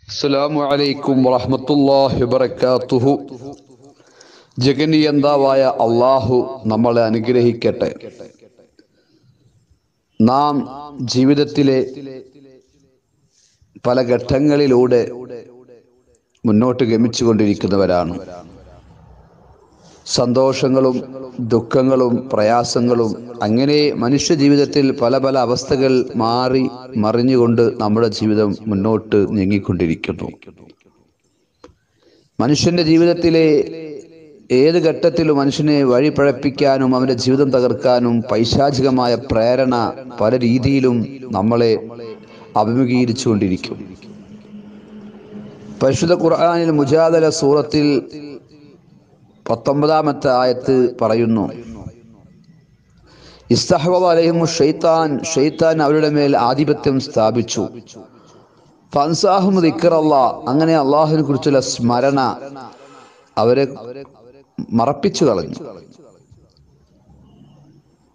അസ്സലാമു അലൈക്കും വറഹ്മത്തുള്ളാഹി വബറകാതുഹു. ജഗന്നിയന്താവായ അള്ളാഹു നമ്മളെ അനുഗ്രഹിക്കട്ടെ. നാം ജീവിതത്തിലെ പല ഘട്ടങ്ങളിലൂടെ മുന്നോട്ട് ഗമിച്ചുകൊണ്ടിരിക്കുന്നവരാണ്. സന്തോഷങ്ങളും ദുഃഖങ്ങളും പ്രയാസങ്ങളും അങ്ങനെ മനുഷ്യ ജീവിതത്തിൽ പല പല അവസ്ഥകൾ മാറി മറിഞ്ഞുകൊണ്ട് നമ്മുടെ ജീവിതം മുന്നോട്ട് നീങ്ങിക്കൊണ്ടിരിക്കുന്നു. മനുഷ്യന്റെ ജീവിതത്തിലെ ഏത് ഘട്ടത്തിലും മനുഷ്യനെ വഴി പഴപ്പിക്കാനും അവന്റെ ജീവിതം തകർക്കാനും പൈശാചികമായ പ്രേരണ പല രീതിയിലും നമ്മളെ അഭിമുഖീകരിച്ചുകൊണ്ടിരിക്കും. പരിശുദ്ധ ഖുർആനിൽ മുജാദല സൂറത്തിൽ 19-ാമത്തെ ആയത്ത് പറയുന്നു, ഇസ്തഹ്വദ അലൈഹിമു ശൈത്താൻ, ശൈത്താൻ അവരുടെ മേൽ ആധിപത്യം സ്ഥാപിച്ചു. ഫൻസാഹും ദിക്റല്ലാഹ്, അങ്ങനെ അള്ളാഹുവിനെ കുറിച്ചുള്ള സ്മരണ അവരെ മറപ്പിച്ചു കളഞ്ഞു.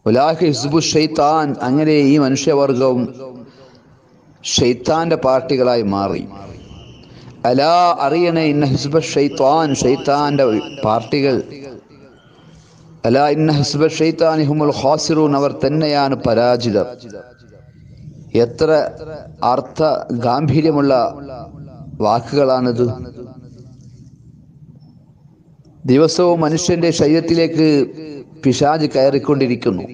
ഉലൈക ഹിസ്ബു ശൈത്താൻ, അങ്ങനെ ഈ മനുഷ്യവർഗവും ശൈത്താന്റെ പാർട്ടികളായി മാറി. അലാ, അറിയണേ, ഇന്ന ഹിസ്ബ ശൈത്താൻ, ശൈത്താന്റെ പാർട്ടികൾ, അലാ ഇന്ന ഹിസ്ബ ശൈത്താനി ഹുമുൽ ഖാസിറൂൻ, അവർ തന്നെയാണ് പരാജിതർ. എത്ര അർത്ഥ ഗാംഭീര്യമുള്ള വാക്കുകളാണിത്. ദിവസവും മനുഷ്യന്റെ ശരീരത്തിലേക്ക് പിശാച് കയറിക്കൊണ്ടിരിക്കുന്നു.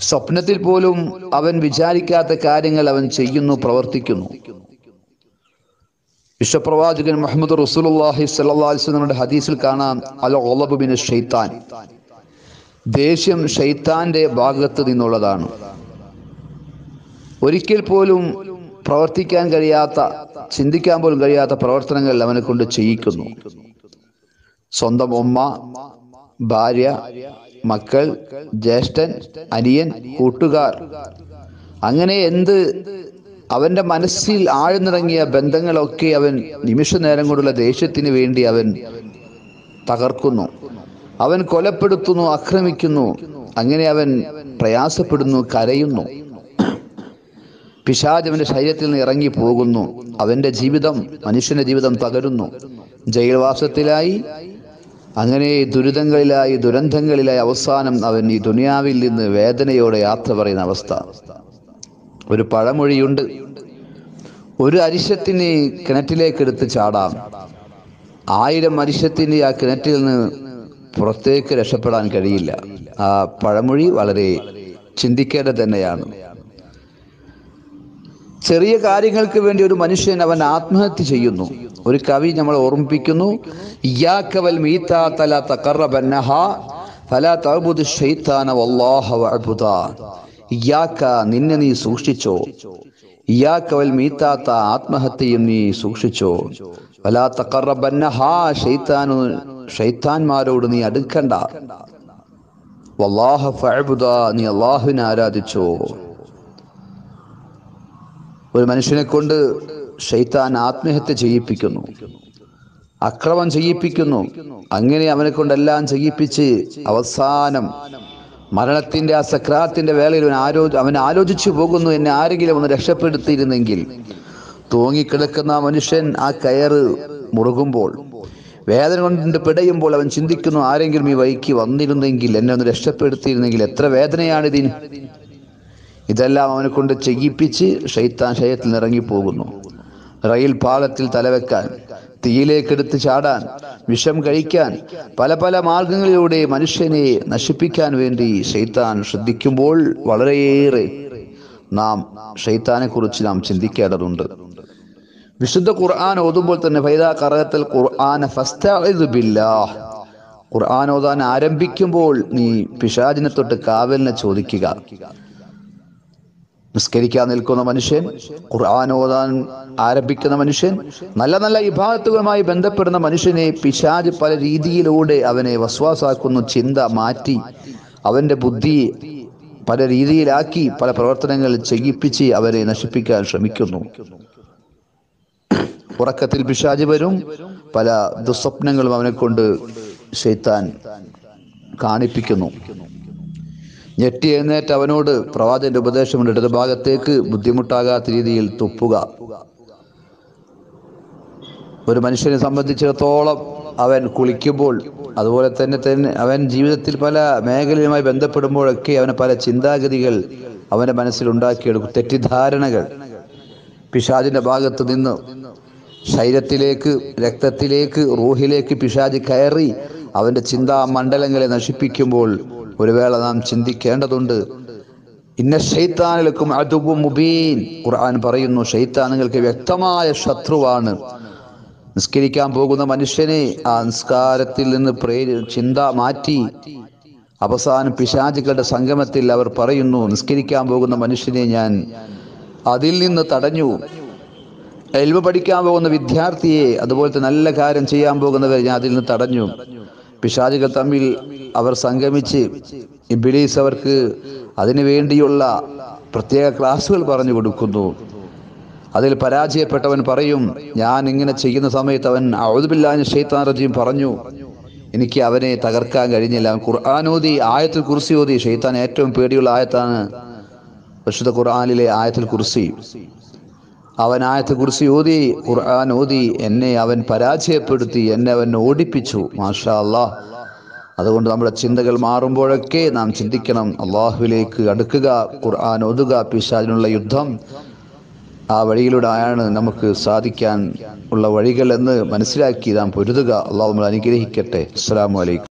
സ്വപ്നത്തിൽ പോലും അവൻ വിചാരിക്കാത്ത കാര്യങ്ങൾ അവൻ ചെയ്യുന്നു, പ്രവർത്തിക്കുന്നു. വിശ്വപ്രവാചകൻ മുഹമ്മദ് റസൂലുള്ളാഹി സ്വല്ലല്ലാഹു അലൈഹി വസല്ലമയുടെ ഹദീസിൽ കാണാം, അൽ ഗളബു മിന ശൈത്താൻ, ദേഷ്യം ശൈത്താന്റെ ഭാഗത്ത് നിന്നുള്ളതാണ്. ഒരിക്കൽ പോലും പ്രവർത്തിക്കാൻ കഴിയാത്ത, ചിന്തിക്കാൻ പോലും കഴിയാത്ത പ്രവർത്തനങ്ങൾ അവനെ കൊണ്ട് ചെയ്യിക്കുന്നു. സ്വന്തം ഉമ്മ, ഭാര്യ, മക്കൾ, ജ്യേഷ്ഠൻ, അനിയൻ, കൂട്ടുകാർ, അങ്ങനെ അവന്റെ മനസ്സിൽ ആഴ്ന്നിറങ്ങിയ ബന്ധങ്ങളൊക്കെ അവൻ നിമിഷ നേരം കൊണ്ടുള്ള ദേഷ്യത്തിന് വേണ്ടി അവൻ തകർക്കുന്നു. അവൻ കൊലപ്പെടുത്തുന്നു, ആക്രമിക്കുന്നു. അങ്ങനെ അവൻ പ്രയാസപ്പെടുന്നു, കരയുന്നു. പിശാച് അവന്റെ ശരീരത്തിൽ നിന്ന് ഇറങ്ങി പോകുന്നു. അവന്റെ ജീവിതം, മനുഷ്യന്റെ ജീവിതം തകരുന്നു. ജയിൽവാസത്തിലായി, അങ്ങനെ ദുരിതങ്ങളിലായി, ദുരന്തങ്ങളിലായി അവസാനം അവൻ ഈ ദുനിയാവിൽ നിന്ന് വേദനയോടെ യാത്ര പറയുന്ന അവസ്ഥ. ഒരു പഴമൊഴിയുണ്ട്, ഒരു അരിശത്തിന് കിണറ്റിലേക്ക് എടുത്ത് ചാടാം, 1000 അരിശത്തിന് ആ കിണറ്റിൽ നിന്ന് പുറത്തേക്ക് രക്ഷപ്പെടാൻ കഴിയില്ല. ആ പഴമൊഴി വളരെ ചിന്തിക്കേണ്ടത് തന്നെയാണ്. ചെറിയ കാര്യങ്ങൾക്ക് വേണ്ടി ഒരു മനുഷ്യൻ അവൻ ആത്മഹത്യ ചെയ്യുന്നു. ഒരു കവി നമ്മളെ ഓർമ്മിപ്പിക്കുന്നു, ഇയ്യാക വൽ മീതാത ലാ തഖറബന്നഹാ ഫലാ തഅബുദു ശൈത്താന വല്ലാഹ വഅബ്ദാ. ഇയ്യാക, നിന്നെ നീ സൂക്ഷിച്ചോ, ഇയ്യാക വൽ മീതാത, ആത്മഹത്യയും നീ സൂക്ഷിച്ചോ, ഫലാ തഖറബന്നഹാ, ശൈത്താന്മാരോട് നീ അടുക്കണ്ട, വല്ലാഹ ഫഅബ്ദാ, നീ അല്ലാഹുവിനെ ആരാധിച്ചോ. ഒരു മനുഷ്യനെ കൊണ്ട് ശൈത്താൻ ആത്മഹത്യ ചെയ്യിപ്പിക്കുന്നു, അക്രമം ചെയ്യിപ്പിക്കുന്നു. അങ്ങനെ അവനെ കൊണ്ടെല്ലാം ചെയ്യിപ്പിച്ച് അവസാനം മരണത്തിന്റെ ആ സക്രാത്തിന്റെ വേളയിൽ അവൻ ആലോചിച്ചു പോകുന്നു, എന്നെ ആരെങ്കിലും ഒന്ന് രക്ഷപ്പെടുത്തിയിരുന്നെങ്കിൽ. തൂങ്ങിക്കിടക്കുന്ന ആ മനുഷ്യൻ ആ കയറ് മുറുകുമ്പോൾ, വേദന കൊണ്ട് പിടയുമ്പോൾ അവൻ ചിന്തിക്കുന്നു, ആരെങ്കിലും ഈ വഴിക്ക് വന്നിരുന്നെങ്കിൽ, എന്നെ ഒന്ന് രക്ഷപ്പെടുത്തിയിരുന്നെങ്കിൽ, എത്ര വേദനയാണിതിന്. ഇതെല്ലാം അവനെ കൊണ്ട് ചെയ്യിപ്പിച്ച് ശൈത്താൻ ശരീരത്തിൽ നിന്ന് ഇറങ്ങിപ്പോകുന്നു. റെയിൽ പാളത്തിൽ തലവെക്കാൻ, തീയിലേക്കെടുത്ത് ചാടാൻ, വിഷം കഴിക്കാൻ, പല പല മാർഗങ്ങളിലൂടെ മനുഷ്യനെ നശിപ്പിക്കാൻ വേണ്ടി ശൈത്താൻ ശ്രദ്ധിക്കുമ്പോൾ വളരെയേറെ നാം ശൈത്താനെ കുറിച്ച് നാം ചിന്തിക്കേണ്ടതുണ്ട്. വിശുദ്ധ ഖുർആൻ ഓതുമ്പോൾ തന്നെ ഫൈദാ ഖറഅത്തൽ ഖുർആന ഫസ്തഇദ് ബില്ലാഹ്, ഖുർആൻ ഓതാൻ ആരംഭിക്കുമ്പോൾ നീ പിശാചിനെ തൊട്ട് കാവലിനെ ചോദിക്കുക. നിസ്കരിക്കാൻ നിൽക്കുന്ന മനുഷ്യൻ, ഖുർആൻ ഓതാൻ ആരംഭിക്കുന്ന മനുഷ്യൻ, നല്ല നല്ല ഇബാദത്തുകളുമായി ബന്ധപ്പെടുന്ന മനുഷ്യനെ പിശാച് പല രീതിയിലൂടെ അവനെ വസ്വാസാക്കുന്നു. ചിന്ത മാറ്റി അവന്റെ ബുദ്ധി പല രീതിയിലാക്കി പല പ്രവർത്തനങ്ങൾ ചെയ്യിപ്പിച്ച് അവരെ നശിപ്പിക്കാൻ ശ്രമിക്കുന്നു. ഉറക്കത്തിൽ പിശാച് വരും, പല ദുസ്വപ്നങ്ങളും അവനെ കൊണ്ട് ശൈത്താൻ കാണിപ്പിക്കുന്നു. ഞെട്ടി എഴുന്നേറ്റ് അവനോട് പ്രവാചകന്റെ ഉപദേശമുണ്ട്, ഇടതുഭാഗത്തേക്ക് ബുദ്ധിമുട്ടാകാത്ത രീതിയിൽ തുപ്പുക. ഒരു മനുഷ്യനെ സംബന്ധിച്ചിടത്തോളം അവൻ കുളിക്കുമ്പോൾ, അതുപോലെ തന്നെ അവൻ ജീവിതത്തിൽ പല മേഖലയുമായി ബന്ധപ്പെടുമ്പോഴൊക്കെ അവന് പല ചിന്താഗതികൾ അവൻ്റെ മനസ്സിൽ ഉണ്ടാക്കിയെടുക്കും, തെറ്റിദ്ധാരണകൾ. പിശാചിൻ്റെ ഭാഗത്ത് നിന്ന് ശരീരത്തിലേക്ക്, രക്തത്തിലേക്ക്, റൂഹിലേക്ക് പിശാച് കയറി അവൻ്റെ ചിന്താ മണ്ഡലങ്ങളെ നശിപ്പിക്കുമ്പോൾ ഒരു വേള നാം ചിന്തിക്കേണ്ടതുണ്ട്. ഇന്ന ശൈത്താന ലക്കും അദുവ്വുൻ മുബീൻ. ഖുർആൻ പറയുന്നു, ശൈത്താൻ നിങ്ങൾക്ക് വ്യക്തമായ ശത്രുവാണ്. നിസ്കരിക്കാൻ പോകുന്ന മനുഷ്യനെ ആ നിസ്കാരത്തിൽ നിന്ന് ചിന്ത മാറ്റി അവസാനം പിശാചുക്കളുടെ സംഗമത്തിൽ അവർ പറയുന്നു, നിസ്കരിക്കാൻ പോകുന്ന മനുഷ്യനെ ഞാൻ അതിൽ നിന്ന് തടഞ്ഞു. ഇൽമു പഠിക്കാൻ പോകുന്ന വിദ്യാർത്ഥിയെ, അതുപോലത്തെ നല്ല കാര്യം ചെയ്യാൻ പോകുന്നവരെ ഞാൻ അതിൽ നിന്ന് തടഞ്ഞു. പിശാചുകൾ തമ്മിൽ അവർ സംഗമിച്ച് ഇബ്ലീസ് അവർക്ക് അതിനു വേണ്ടിയുള്ള പ്രത്യേക ക്ലാസ്സുകൾ പറഞ്ഞു കൊടുക്കുന്നു. അതിൽ പരാജയപ്പെട്ടവൻ പറയും, ഞാൻ ഇങ്ങനെ ചെയ്യുന്ന സമയത്ത് അവൻ അഊദു ബില്ലാഹി മിനശ് ശൈത്താനിർ റജീം പറഞ്ഞു, എനിക്ക് അവനെ തകർക്കാൻ കഴിഞ്ഞില്ല. അവൻ ഖുർആൻ ഓതി, ആയത്തുൽ കുർസി ഓതി. ശൈത്താൻ ഏറ്റവും പേടിയുള്ള ആയത്താണ് പരിശുദ്ധ ഖുർആനിലെ ആയത്തുൽ കുർസി. അവൻ ആയത്തുൽ കുർസി ഓതി, ഖുർആൻ ഓതി, എന്നെ അവൻ പരാജയപ്പെടുത്തി, എന്നെ അവൻ ഓടിപ്പിച്ചു. മാഷാ അല്ലാഹ്. അതുകൊണ്ട് നമ്മുടെ ചിന്തകൾ മാറുമ്പോഴൊക്കെ നാം ചിന്തിക്കണം, അള്ളാഹുവിലേക്ക് അടുക്കുക, ഖുർആൻ ഓതുക. പിശാചിനുള്ള യുദ്ധം ആ വഴിയിലൂടെയാണ് നമുക്ക് സാധിക്കാൻ ഉള്ള വഴികൾ എന്ന് മനസ്സിലാക്കി നാം പൊരുതുക. അള്ളാഹു നമ്മളെ അനുഗ്രഹിക്കട്ടെ. അസ്സലാമു അലൈക്കും.